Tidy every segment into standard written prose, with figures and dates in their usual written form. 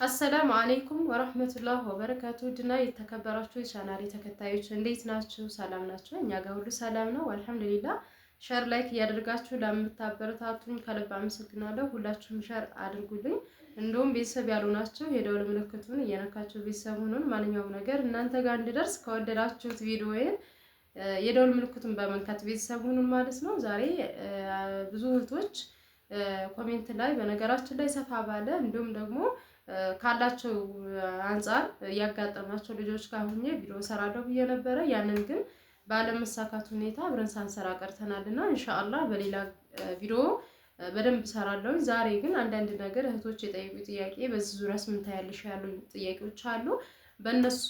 አሰላሙ አለይኩም ወራህመቱላህ ወበረካቱ ድና የተከበራችሁ የቻናሌ ተከታዮች እንዴት ናችሁ? ሰላም ናችሁ? እኛ ጋር ሁሉ ሰላም ነው አልሐምዱሊላህ። ሸር ላይክ እያደረጋችሁ ለምታበረታቱኝ ከልብ አመሰግናለሁ። ሁላችሁም ሸር አድርጉልኝ። እንዲሁም ቤተሰብ ያሉ ናችሁ የደወል ምልክቱን እየነካችሁ ቤተሰብ ሁኑን። ማንኛውም ነገር እናንተ ጋር እንዲደርስ ከወደዳችሁት ቪዲዮዬን የደወል ምልክቱን በመንካት ቤተሰብ ሁኑን ማለት ነው። ዛሬ ብዙ እህቶች ኮሜንት ላይ በነገራችን ላይ ሰፋ ባለ እንዲሁም ደግሞ ካላቸው አንፃር ያጋጠማቸው ልጆች ጋር ሆኜ ቪዲዮ ሰራለሁ ብዬ ነበረ። ያንን ግን ባለመሳካት ሁኔታ አብረን ሳንሰራ ቀርተናልና ኢንሻአላህ በሌላ ቪዲዮ በደንብ ሰራለሁ። ዛሬ ግን አንዳንድ ነገር እህቶች የጠየቁ ጥያቄ በዚህ ዙሪያ ምን ታያለሽ ያሉ ጥያቄዎች አሉ። በእነሱ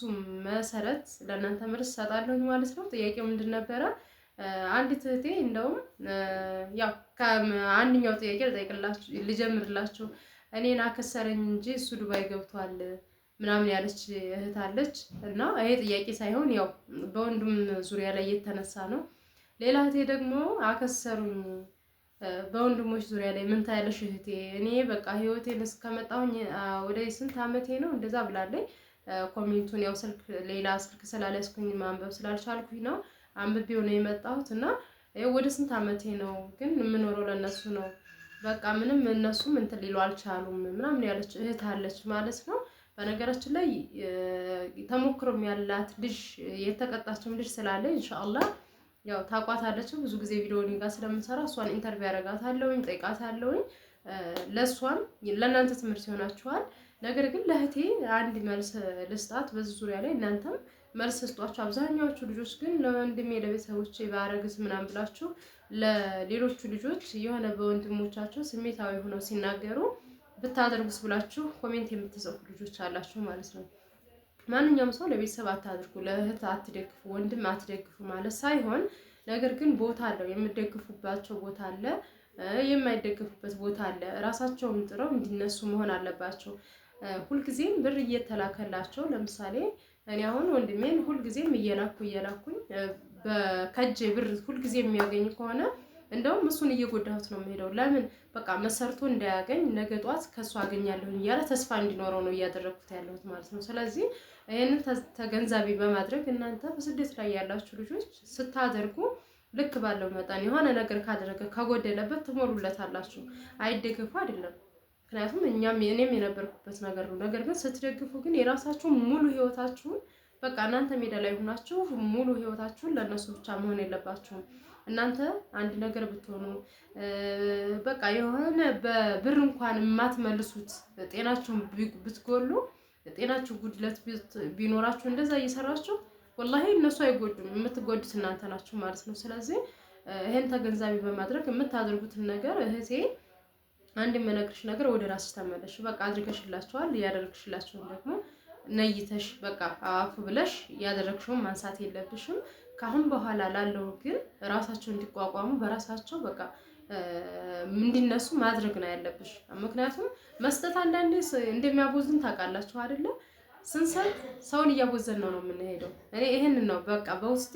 መሰረት ለእናንተ መልስ ሰጣለሁ ማለት ነው። ጥያቄው ምንድን ነበረ? አንዲት እህቴ እንደውም ያው ከአንደኛው ጥያቄ ልጀምርላችሁ። እኔን አከሰረኝ እንጂ እሱ ዱባይ ገብቷል ምናምን ያለች እህት አለች። እና ይሄ ጥያቄ ሳይሆን ያው በወንድም ዙሪያ ላይ የተነሳ ነው። ሌላ እህቴ ደግሞ አከሰሩኝ በወንድሞች ዙሪያ ላይ ምን ታያለሽ እህቴ? እኔ በቃ ህይወቴን እስከመጣሁኝ ወደ ስንት አመቴ ነው እንደዛ ብላለኝ። ኮሜንቱን ያው ሌላ ስልክ ስላልያዝኩኝ ማንበብ ስላልቻልኩኝ ነው አንብቤው ነው የመጣሁት። እና ወደ ስንት አመቴ ነው ግን የምኖረው ለነሱ ነው። በቃ ምንም እነሱም እንትን ሊሉ አልቻሉም ምናምን ያለች እህት አለች ማለት ነው። በነገራችን ላይ ተሞክሮም ያላት ልጅ የተቀጣችም ልጅ ስላለ ኢንሻአላህ ያው ታቋታለች። ብዙ ጊዜ ቪዲዮ ጋር ስለምሰራ እሷን ኢንተርቪው ያደርጋታለሁኝ ጠይቃታለሁኝ። ለእሷም ለእናንተ ትምህርት ይሆናችኋል። ነገር ግን ለእህቴ አንድ መልስ ልስጣት በዚህ ዙሪያ ላይ እናንተም መልስ ስጧቸው። አብዛኛዎቹ ልጆች ግን ለወንድሜ ለቤተሰቦቼ ባረግዝ ምናምን ብላችሁ ለሌሎቹ ልጆች የሆነ በወንድሞቻቸው ስሜታዊ ሆነው ሲናገሩ ብታደርጉስ ብላችሁ ኮሜንት የምትጽፉ ልጆች አላችሁ ማለት ነው። ማንኛውም ሰው ለቤተሰብ አታድርጉ፣ ለእህት አትደግፉ፣ ወንድም አትደግፉ ማለት ሳይሆን ነገር ግን ቦታ አለው። የምትደግፉባቸው ቦታ አለ፣ የማይደግፉበት ቦታ አለ። ራሳቸውን ጥረው እንዲነሱ መሆን አለባቸው። ሁልጊዜም ብር እየተላከላቸው ለምሳሌ እኔ አሁን ወንድሜን ሁልጊዜም እየላኩኝ በከጄ ብር ሁልጊዜ የሚያገኝ ከሆነ እንደውም እሱን እየጎዳሁት ነው የሚሄደው። ለምን በቃ መሰርቶ እንዳያገኝ ነገ ጧት ከሱ አገኛለሁ እያለ ተስፋ እንዲኖረው ነው እያደረኩት ያለሁት ማለት ነው። ስለዚህ ይህንን ተገንዛቢ በማድረግ እናንተ በስደት ላይ ያላችሁ ልጆች ስታደርጉ ልክ ባለው መጠን የሆነ ነገር ካደረገ ከጎደለበት ትሞሉለታላችሁ። አይደገፉ አይደለም። ምክንያቱም እኔም የነበርኩበት ነገር ነው። ነገር ግን ስትደግፉ ግን የራሳችሁን ሙሉ ህይወታችሁን በቃ እናንተ ሜዳ ላይ ሆናችሁ ሙሉ ህይወታችሁን ለነሱ ብቻ መሆን የለባችሁም። እናንተ አንድ ነገር ብትሆኑ በቃ የሆነ በብር እንኳን የማትመልሱት ጤናችሁን ብትጎሉ ጤናችሁ ጉድለት ቢኖራችሁ እንደዛ እየሰራችሁ ወላሂ እነሱ አይጎዱም፣ የምትጎዱት እናንተ ናችሁ ማለት ነው። ስለዚህ ይሄን ተገንዛቢ በማድረግ የምታደርጉትን ነገር እህቴ አንድ የምነግርሽ ነገር ወደ ራስሽ ተመለሽ። በቃ አድርገሽላቸዋል። ያደረግሽላቸውን ደግሞ ነይተሽ በቃ አፉ ብለሽ ያደረግሽውን ማንሳት የለብሽም። ካሁን በኋላ ላለው ግን ራሳቸው እንዲቋቋሙ በራሳቸው በቃ እንዲነሱ ማድረግ ነው ያለብሽ። ምክንያቱም መስጠት አንዳንዴ እንደሚያቦዝን ታውቃላችሁ አይደለ? ስንሰጥ ሰውን እያቦዘን ነው የምንሄደው። እኔ ይሄንን ነው በቃ በውስጤ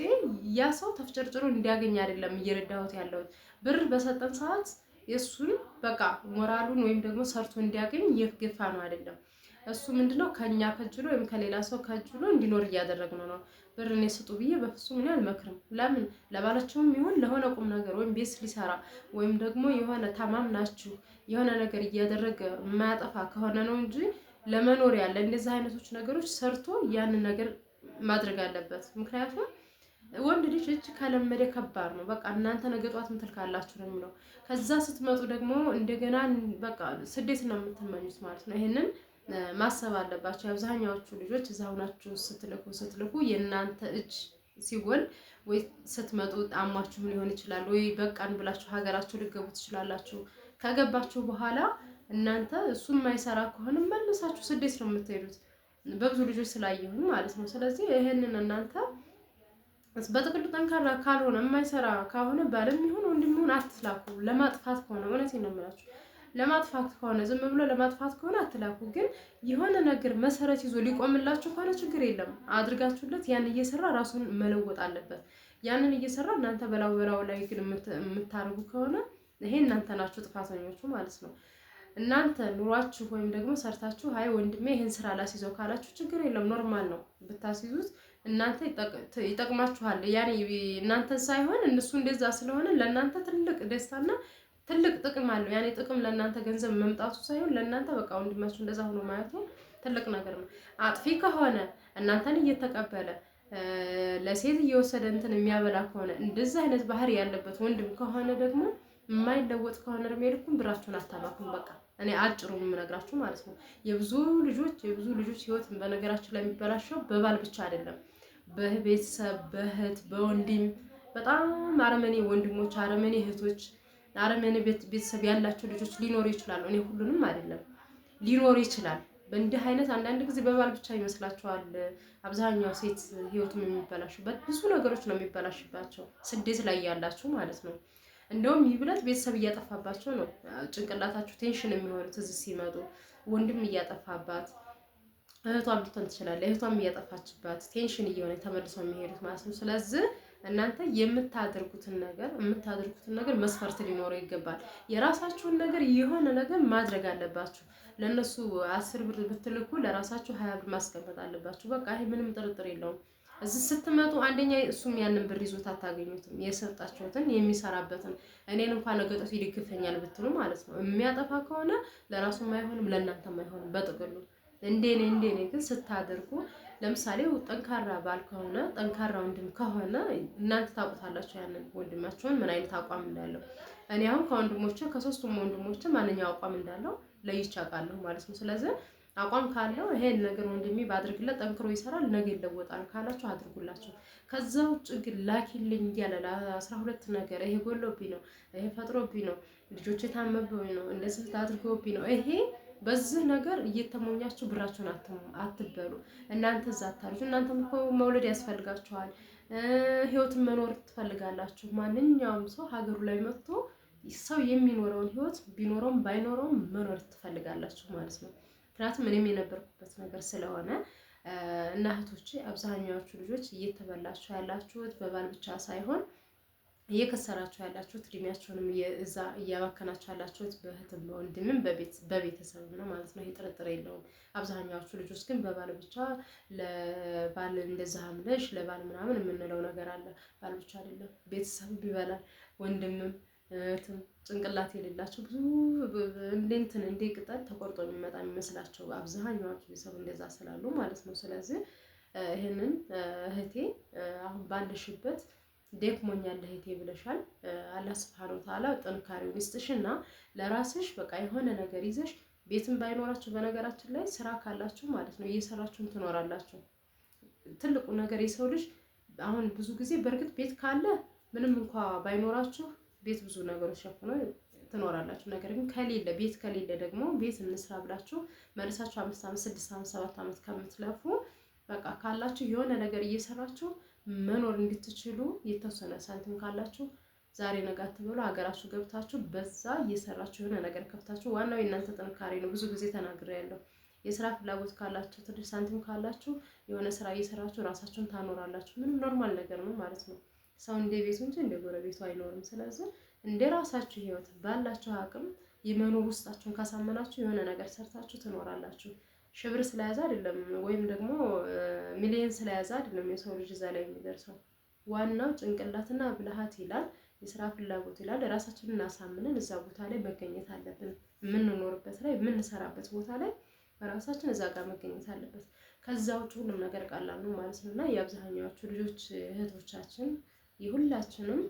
ያ ሰው ተፍጨርጭሮ እንዲያገኝ አይደለም እየረዳሁት ያለሁት። ብር በሰጠን ሰዓት የሱን በቃ ሞራሉን ወይም ደግሞ ሰርቶ እንዲያገኝ እየገፋ ነው አይደለም። እሱ ምንድነው ከኛ ከጅሎ ወይም ከሌላ ሰው ከጅሎ እንዲኖር እያደረግነው ነው። ብር እኔ ስጡ ብዬ በፍጹም እኔ አልመክርም። ለምን ለባላቸውም ይሁን ለሆነ ቁም ነገር ወይም ቤት ሊሰራ ወይም ደግሞ የሆነ ታማም ናችሁ የሆነ ነገር እያደረገ የማያጠፋ ከሆነ ነው እንጂ ለመኖር ያለ እንደዚህ አይነቶች ነገሮች ሰርቶ ያንን ነገር ማድረግ አለበት። ምክንያቱም ወንድ ልጅ እጅ ከለመደ ከባድ ነው። በቃ እናንተ ነገ ጧት ምትል ካላችሁ ነው የሚለው። ከዛ ስትመጡ ደግሞ እንደገና በቃ ስደት ነው የምትመኙት ማለት ነው። ይሄንን ማሰብ አለባቸው። አብዛኛዎቹ ልጆች እዛው ናችሁ ስትልኩ የእናንተ እጅ ሲጎል ወይ ስትመጡ ጣማችሁም ሊሆን ይችላል ወይ በቃን ብላችሁ ሀገራችሁ ልገቡ ትችላላችሁ። ከገባችሁ በኋላ እናንተ እሱ የማይሰራ ከሆነ መልሳችሁ ስደት ነው የምትሄዱት። በብዙ ልጆች ስላየሁኝ ማለት ነው። ስለዚህ ይሄንን እናንተ በጥቅሉ ጠንካራ ካልሆነ የማይሰራ ከሆነ ባለም ይሁን ወንድም ይሁን አትላኩ። ለማጥፋት ከሆነ እውነቴን ነው የምላችሁ፣ ለማጥፋት ከሆነ ዝም ብሎ ለማጥፋት ከሆነ አትላኩ። ግን የሆነ ነገር መሰረት ይዞ ሊቆምላችሁ ከሆነ ችግር የለም አድርጋችሁለት ያን እየሰራ ራሱን መለወጥ አለበት። ያንን እየሰራ እናንተ በላው ላይ ግን የምታርጉ ከሆነ ይሄ እናንተ ናችሁ ጥፋተኞቹ ማለት ነው። እናንተ ኑሯችሁ ወይም ደግሞ ሰርታችሁ አይ ወንድሜ ይሄን ስራ ላስይዘው ካላችሁ ችግር የለም፣ ኖርማል ነው ብታስይዙት። እናንተ ይጠቅማችኋል። ያኔ እናንተ ሳይሆን እነሱ እንደዛ ስለሆነ ለእናንተ ትልቅ ደስታና ትልቅ ጥቅም አለው። ያኔ ጥቅም ለእናንተ ገንዘብ መምጣቱ ሳይሆን ለእናንተ በቃ ወንድማችሁ እንደዛ ሆኖ ማየቱ ትልቅ ነገር ነው። አጥፊ ከሆነ እናንተን እየተቀበለ ለሴት እየወሰደ እንትን የሚያበላ ከሆነ እንደዚህ አይነት ባህሪ ያለበት ወንድም ከሆነ ደግሞ የማይለወጥ ከሆነ እድሜ ልኩን ብራችሁን አታባክኑ። በቃ እኔ አጭሩን የምነግራችሁ ማለት ነው። የብዙ ልጆች ህይወት በነገራችን ላይ የሚበላሸው በባል ብቻ አይደለም፣ በቤተሰብ በእህት በወንድም በጣም አረመኔ ወንድሞች፣ አረመኔ እህቶች፣ አረመኔ ቤተሰብ ያላቸው ልጆች ሊኖሩ ይችላሉ። እኔ ሁሉንም አይደለም ሊኖር ይችላል። በእንዲህ አይነት አንዳንድ ጊዜ በባል ብቻ ይመስላችኋል አብዛኛው ሴት ህይወቱም የሚበላሽበት ብዙ ነገሮች ነው የሚበላሽባቸው፣ ስደት ላይ ያላችሁ ማለት ነው። እንደውም ይብለት ቤተሰብ እያጠፋባቸው ነው ጭንቅላታችሁ ቴንሽን የሚሆኑት እዚህ ሲመጡ። ወንድም እያጠፋባት እህቷም ልትሆን ትችላለች፣ እህቷም እያጠፋችባት ቴንሽን እየሆነ ተመልሰው የሚሄዱት ማለት ነው። ስለዚህ እናንተ የምታደርጉትን ነገር መስፈርት ሊኖረው ይገባል። የራሳችሁን ነገር የሆነ ነገር ማድረግ አለባችሁ። ለነሱ 10 ብር ብትልኩ ለራሳችሁ 20 ብር ማስቀመጥ አለባችሁ። በቃ ይሄ ምንም ጥርጥር የለውም። እዚህ ስትመጡ አንደኛ እሱም ያንን ብር ይዞት አታገኙትም። የሰጣችሁትን የሚሰራበትን እኔን እንኳን ነገ ጧት ይደግፈኛል ብትሉ ማለት ነው። የሚያጠፋ ከሆነ ለራሱም አይሆንም ለእናንተም አይሆንም በጥቅሉ። እንደኔ ግን ስታደርጉ ለምሳሌ ጠንካራ ባል ከሆነ ጠንካራ ወንድም ከሆነ እናንተ ታውቁታላችሁ ያንን ወንድማችሁን ምን አይነት አቋም እንዳለው። እኔ አሁን ከወንድሞቼ ከሶስቱም ወንድሞቼ ማንኛው አቋም እንዳለው ለይቼ አውቃለሁ ማለት ነው። ስለዚህ አቋም ካለው ይሄን ነገር ወንድሜ ባድርግለት ጠንክሮ ይሰራል ነገ ይለወጣል ካላችሁ አድርጉላችሁ። ከዛ ውጭ ግን ላኪልኝ ያለ ለ12 ነገር ይሄ ጎሎብኝ ነው፣ ይሄ ፈጥሮብኝ ነው፣ ልጆቼ ታመብኝ ነው፣ እንደዚህ አድርጎብኝ ነው ይሄ በዚህ ነገር እየተሞኛችሁ ብራችሁን አትበሉ። እናንተ እዛ አታርጁ። እናንተም እኮ መውለድ ያስፈልጋችኋል፣ ህይወትን መኖር ትፈልጋላችሁ። ማንኛውም ሰው ሀገሩ ላይ መጥቶ ሰው የሚኖረውን ህይወት ቢኖረውም ባይኖረውም መኖር ትፈልጋላችሁ ማለት ነው። ምክንያቱም እኔም የነበርኩበት ነገር ስለሆነ እና እህቶቼ አብዛኛዎቹ ልጆች እየተበላችሁ ያላችሁት በባል ብቻ ሳይሆን እየከሰራችሁ ያላችሁት እድሜያችሁንም እዛ እያባከናችሁ ያላችሁት በእህትም በወንድምም በቤተሰብም ነው ማለት ነው። ይሄ ጥርጥር የለውም። አብዛኛዎቹ ልጆች ግን በባል ብቻ ለባል እንደዛ አምለሽ ለባል ምናምን የምንለው ነገር አለ። ባል ብቻ አይደለም ቤተሰብ ይበላል፣ ወንድምም እህትም ጭንቅላት የሌላቸው ብዙ እንደ ቅጠል ተቆርጦ የሚመጣ የሚመስላቸው አብዛኛዎቹ ቤተሰብ እንደዛ ስላሉ ማለት ነው። ስለዚህ ይህንን እህቴ አሁን ባለሽበት ደክሞኛል እህቴ ብለሻል። አላህ ሱብሃነሁ ወተዓላ ጥንካሬውን ይስጥሽና ለራስሽ በቃ የሆነ ነገር ይዘሽ ቤትም ባይኖራችሁ በነገራችን ላይ ስራ ካላችሁ ማለት ነው እየሰራችሁም ትኖራላችሁ። ትልቁ ነገር የሰው ልጅ አሁን ብዙ ጊዜ በእርግጥ ቤት ካለ ምንም እንኳ ባይኖራችሁ ቤት ብዙ ነገሮች ሸፍኖ ትኖራላችሁ። ነገር ግን ከሌለ ቤት ከሌለ ደግሞ ቤት እንስራ ብላችሁ መልሳችሁ 5 ዓመት 6 ዓመት 7 ዓመት ከምትለፉ በቃ ካላችሁ የሆነ ነገር እየሰራችሁ መኖር እንድትችሉ የተወሰነ ሳንቲም ካላችሁ ዛሬ ነገ አትበሉ፣ ሀገራችሁ ገብታችሁ በዛ እየሰራችሁ የሆነ ነገር ከፍታችሁ። ዋናው የእናንተ ጥንካሬ ነው። ብዙ ጊዜ ተናግሬያለሁ። የስራ ፍላጎት ካላችሁ ትንሽ ሳንቲም ካላችሁ የሆነ ስራ እየሰራችሁ ራሳችሁን ታኖራላችሁ። ምንም ኖርማል ነገር ነው ማለት ነው። ሰው እንደ ቤቱ እንጂ እንደ ጎረቤቱ አይኖርም። ስለዚህ እንደ ራሳችሁ ህይወት ባላችሁ አቅም የመኖር ውስጣችሁን ካሳመናችሁ የሆነ ነገር ሰርታችሁ ትኖራላችሁ። ሽብር ስለያዘ አይደለም ወይም ደግሞ ሚሊየን ስለያዘ አይደለም የሰው ልጅ እዛ ላይ የሚደርሰው። ዋናው ጭንቅላትና ብልሃት ይላል፣ የስራ ፍላጎት ይላል። ራሳችንን እናሳምነን እዛ ቦታ ላይ መገኘት አለብን። የምንኖርበት ላይ የምንሰራበት ቦታ ላይ ራሳችን እዛ ጋር መገኘት አለበት። ከዛ ውጭ ሁሉም ነገር ቀላል ነው ማለት ነው። እና የአብዛኛዎቹ ልጆች እህቶቻችን የሁላችንም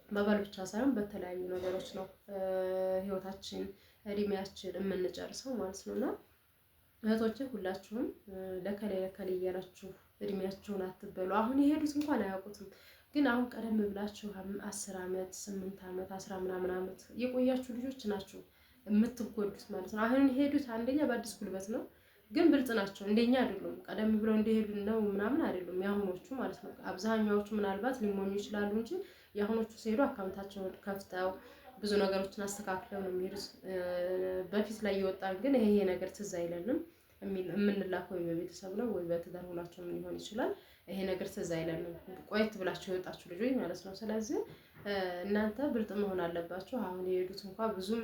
በባል ብቻ ሳይሆን በተለያዩ ነገሮች ነው ህይወታችን እድሜያችን የምንጨርሰው ማለት ነውና እህቶቼ ሁላችሁም ለከሌ እያላችሁ እድሜያችሁን አትበሉ። አሁን የሄዱት እንኳን አያውቁትም፣ ግን አሁን ቀደም ብላችሁ 10 ዓመት 8 ዓመት 10 ምናምን ዓመት የቆያችሁ ልጆች ናችሁ የምትጎዱት ማለት ነው። አሁን የሄዱት አንደኛ በአዲስ ጉልበት ነው፣ ግን ብልጥ ናቸው። እንደኛ አይደሉም። ቀደም ብለው እንደሄዱ ነው ምናምን አይደሉም የአሁኖቹ ማለት ነው። አብዛኛዎቹ ምናልባት ሊሞኙ ይችላሉ እንጂ የአሁኖቹ ሲሄዱ አካውንታቸውን ከፍተው ብዙ ነገሮችን አስተካክለው ነው የሚሄዱት። በፊት ላይ የወጣን ግን ይሄ ነገር ትዝ አይለንም። የምንላከው ወይ በቤተሰብ ነው ወይ በትዳር ሆናችሁ ምን ሊሆን ይችላል። ይሄ ነገር ትዝ አይለንም። ቆየት ብላችሁ የወጣችሁ ልጆች ማለት ነው። ስለዚህ እናንተ ብልጥ መሆን አለባችሁ። አሁን የሄዱት እንኳን ብዙም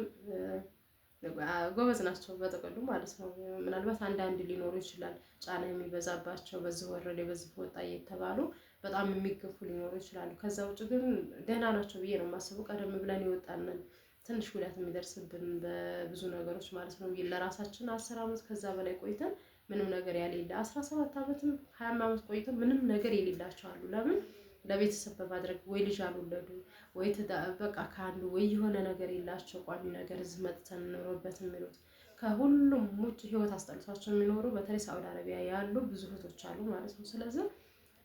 ጎበዝ ናቸው በጥቅሉ ማለት ነው። ምናልባት አንዳንድ ሊኖሩ ይችላል ጫና የሚበዛባቸው በዚህ ወረደ በዚህ ወጣ እየተባሉ በጣም የሚገፉ ሊኖሩ ይችላሉ። ከዛ ውጭ ግን ደህና ናቸው ብዬ ነው የማስበው። ቀደም ብለን የወጣንን ትንሽ ጉዳት የሚደርስብን በብዙ ነገሮች ማለት ነው። ለራሳችን 10 ዓመት ከዛ በላይ ቆይተን ምንም ነገር ያሌለ 17 ዓመትም 20 ዓመት ቆይተን ምንም ነገር የሌላቸው አሉ። ለምን ለቤተሰብ በማድረግ ወይ ልጅ አልወለዱ ወይ በቃ ከአንዱ ወይ የሆነ ነገር የላቸው ቋሚ ነገር እዚህ መጥተን እንኖርበት የሚሉት ከሁሉም ውጭ ህይወት አስጠልቷቸው የሚኖሩ በተለይ ሳውዲ አረቢያ ያሉ ብዙ እህቶች አሉ ማለት ነው። ስለዚህ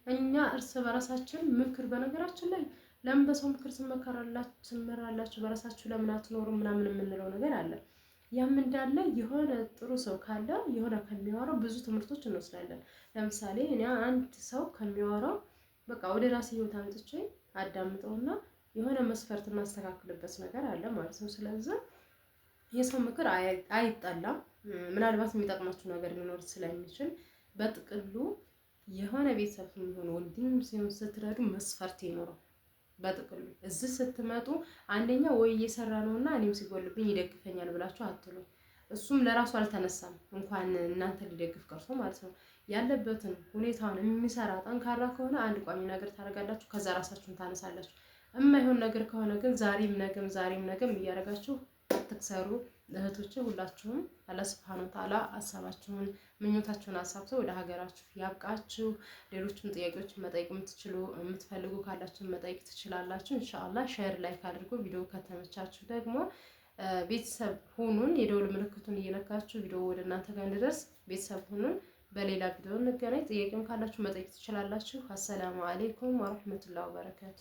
እኛ እርስ በራሳችን ምክር በነገራችን ላይ ለምን በሰው ምክር ትመራላችሁ በራሳችሁ ለምን አትኖሩም ምናምን የምንለው ነገር አለ። ያም እንዳለ የሆነ ጥሩ ሰው ካለ የሆነ ከሚያወራው ብዙ ትምህርቶች እንወስዳለን። ለምሳሌ እኔ አንድ ሰው ከሚያወራው በቃ ወደ ራሴ ህይወት አምጥቼ አዳምጠውና የሆነ መስፈርት ማስተካከልበት ነገር አለ ማለት ነው። ስለዚህ የሰው ምክር አይጠላም። ምናልባት የሚጠቅማችሁ ነገር ሊኖር ስለሚችል በጥቅሉ የሆነ ቤተሰብ የሚሆን ወንድም ሲሆን ስትረዱ መስፈርት ይኖረው። በጥቅሉ እዚህ ስትመጡ አንደኛ ወይ እየሰራ ነውና እኔም ሲጎልብኝ ይደግፈኛል ብላችሁ አትሉ። እሱም ለራሱ አልተነሳም እንኳን እናንተ ሊደግፍ ቀርቶ ማለት ነው። ያለበትን ሁኔታውን የሚሰራ ጠንካራ ከሆነ አንድ ቋሚ ነገር ታደርጋላችሁ፣ ከዛ ራሳችሁን ታነሳላችሁ። የማይሆን ነገር ከሆነ ግን ዛሬም ነገም እያደረጋችሁ አትክሰሩ። እህቶቼ ሁላችሁም አላህ ሱብሃነሁ ወተዓላ ሀሳባችሁን ምኞታችሁን አሳብቶ ወደ ሀገራችሁ ያብቃችሁ። ሌሎችም ጥያቄዎች መጠየቅ የምትፈልጉ ካላችሁ መጠየቅ ትችላላችሁ። ኢንሻአላህ ሼር ላይክ አድርጉ። ቪዲዮ ከተመቻችሁ ደግሞ ቤተሰብ ሁኑን። የደውል ምልክቱን እየነካችሁ ቪዲዮ ወደ እናንተ ጋር እንዲደርስ ቤተሰብ ሁኑን። በሌላ ቪዲዮ እንገናኝ። ጥያቄም ካላችሁ መጠየቅ ትችላላችሁ። አሰላሙ አለይኩም ወራህመቱላሂ ወበረካቱ።